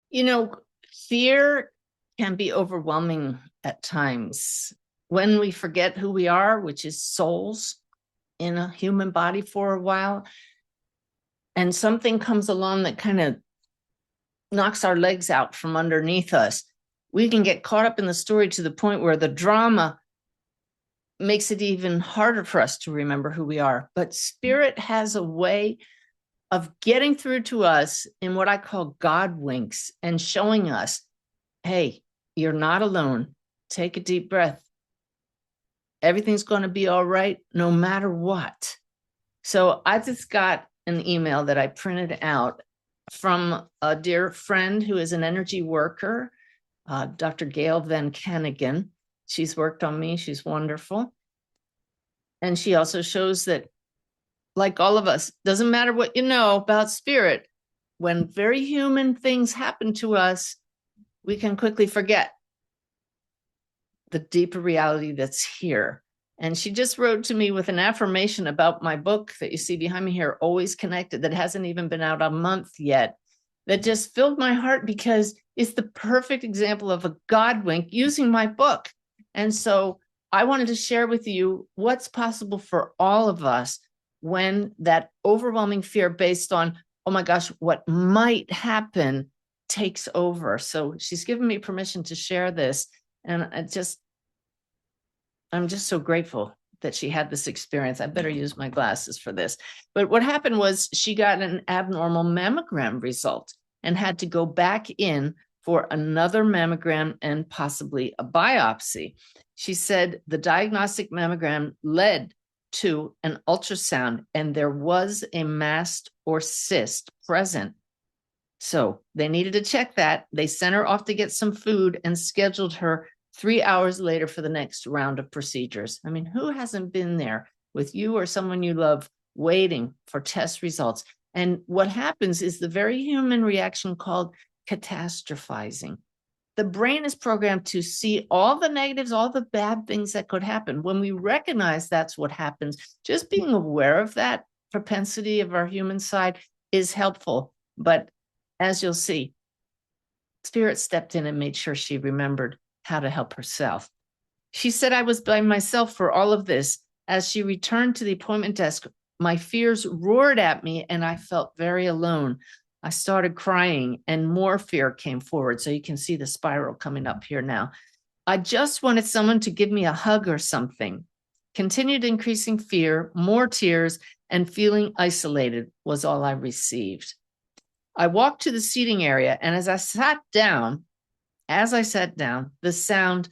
You know, fear can be overwhelming at times when we forget who we are, which is souls in a human body for a while, and something comes along that kind of knocks our legs out from underneath us. We can get caught up in the story to the point where the drama makes it even harder for us to remember who we are. But spirit has a way of getting through to us in what I call Godwinks and showing us, hey, you're not alone. Take a deep breath. Everything's going to be all right, no matter what. So I just got an email that I printed out from a dear friend who is an energy worker, Dr. Gail Van Kanigan. She's worked on me. She's wonderful. And she also shows that, like all of us, doesn't matter what you know about spirit, when very human things happen to us, we can quickly forget the deeper reality that's here. And she just wrote to me with an affirmation about my book that you see behind me here, Always Connected, that hasn't even been out a month yet, that just filled my heart because it's the perfect example of a Godwink using my book. And so I wanted to share with you what's possible for all of us when that overwhelming fear based on, oh my gosh, what might happen takes over. So she's given me permission to share this. And I'm just so grateful that she had this experience. I better use my glasses for this. But what happened was she got an abnormal mammogram result and had to go back in for another mammogram and possibly a biopsy. She said the diagnostic mammogram led to an ultrasound and there was a mass or cyst present. So they needed to check that. They sent her off to get some food and scheduled her 3 hours later for the next round of procedures. I mean, who hasn't been there with you or someone you love waiting for test results? And what happens is the very human reaction called catastrophizing. The brain is programmed to see all the negatives, all the bad things that could happen. When we recognize that's what happens, just being aware of that propensity of our human side is helpful. But as you'll see, Spirit stepped in and made sure she remembered how to help herself. She said, I was by myself for all of this. As she returned to the appointment desk, my fears roared at me and I felt very alone. I started crying and more fear came forward. So you can see the spiral coming up here now. I just wanted someone to give me a hug or something. Continued increasing fear, more tears, and feeling isolated was all I received. I walked to the seating area, and as I sat down, the sound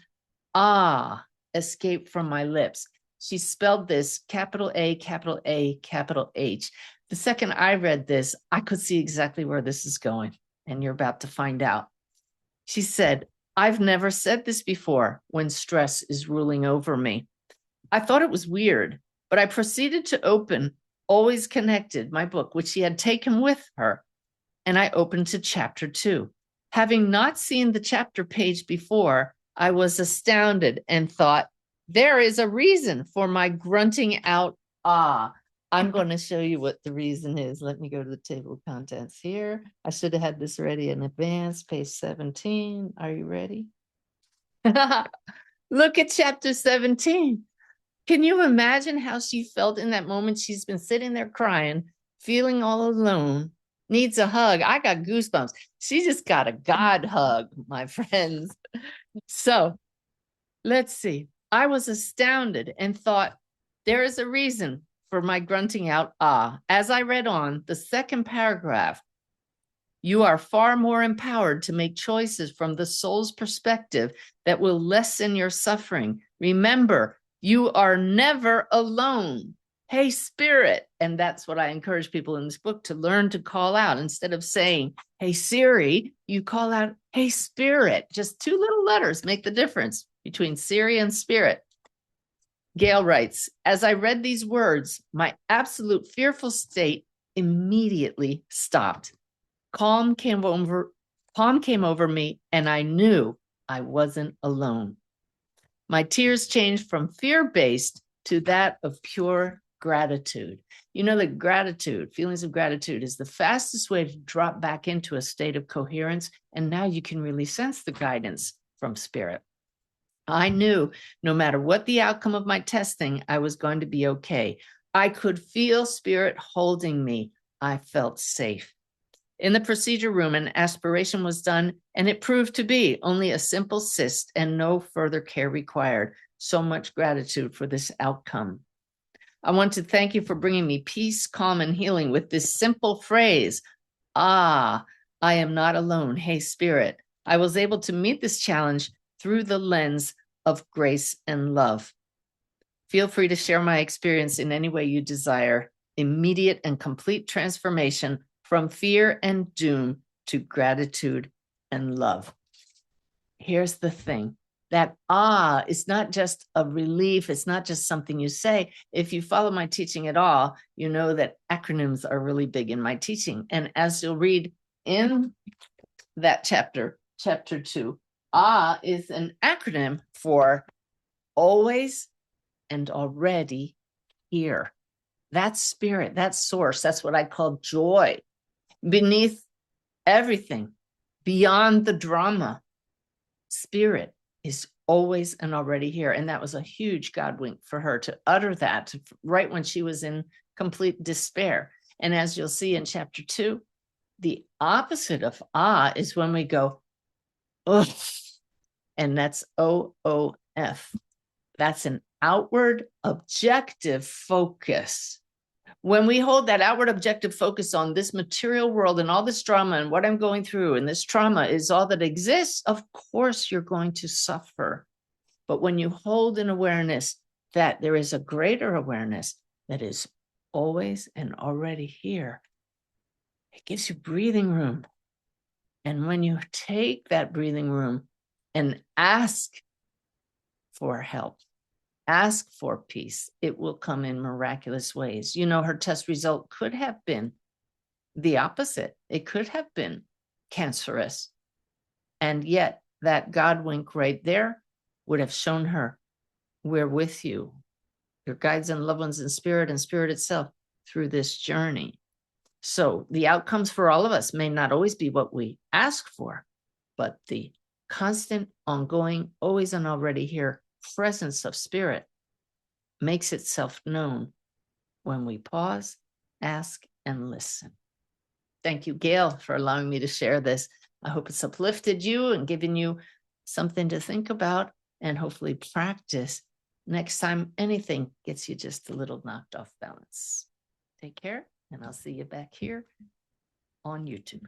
ah escaped from my lips. She spelled this capital A, capital A, capital H. The second I read this, I could see exactly where this is going, and you're about to find out. She said, I've never said this before when stress is ruling over me. I thought it was weird, but I proceeded to open Always Connected, my book, which she had taken with her, and I opened to chapter 2. Having not seen the chapter page before, I was astounded and thought, there is a reason for my grunting out, ah. I'm going to show you what the reason is. Let me go to the table of contents here. I should have had this ready in advance. Page 17. Are you ready? Look at chapter 17. Can you imagine how she felt in that moment? She's been sitting there crying, feeling all alone, needs a hug. I got goosebumps. She just got a God hug, my friends. So let's see. I was astounded and thought, there is a reason for my grunting out, ah. As I read on, the second paragraph, you are far more empowered to make choices from the soul's perspective that will lessen your suffering. Remember, you are never alone. Hey, spirit. And that's what I encourage people in this book to learn to call out. Instead of saying, hey, Siri, you call out, hey, spirit. Just 2 little letters make the difference between Siri and spirit. Gail writes, as I read these words, my absolute fearful state immediately stopped. Calm came over me, and I knew I wasn't alone. My tears changed from fear-based to that of pure gratitude. You know that gratitude, feelings of gratitude, is the fastest way to drop back into a state of coherence. And now you can really sense the guidance from spirit. I knew no matter what the outcome of my testing, I was going to be okay. I could feel spirit holding me. I felt safe. In the procedure room, an aspiration was done, and it proved to be only a simple cyst and no further care required. So much gratitude for this outcome. I want to thank you for bringing me peace, calm, and healing with this simple phrase. I am not alone. Hey, Spirit. I was able to meet this challenge through the lens of grace and love. Feel free to share my experience in any way you desire. Immediate and complete transformation from fear and doom to gratitude and love. Here's the thing. That is not just a relief. It's not just something you say. If you follow my teaching at all, you know that acronyms are really big in my teaching. And as you'll read in that chapter 2, is an acronym for always and already here. That's spirit, that's source. That's what I call joy. Beneath everything, beyond the drama, spirit is always and already here. And that was a huge Godwink for her to utter that right when she was in complete despair. And as you'll see in chapter 2, the opposite of is when we go, ugh, and that's OOF. That's an outward objective focus. When we hold that outward objective focus on this material world and all this drama and what I'm going through, and this trauma is all that exists, of course you're going to suffer. But when you hold an awareness that there is a greater awareness that is always and already here, it gives you breathing room. And when you take that breathing room and ask for help, ask for peace, it will come in miraculous ways. You know, her test result could have been the opposite. It could have been cancerous. And yet that Godwink right there would have shown her, we're with you, your guides and loved ones in spirit and spirit itself through this journey. So the outcomes for all of us may not always be what we ask for, but the constant, ongoing, always and already here presence of spirit makes itself known when we pause, ask, and listen. Thank you, Gail, for allowing me to share this. I hope it's uplifted you and given you something to think about and hopefully practice next time anything gets you just a little knocked off balance. Take care, and I'll see you back here on YouTube.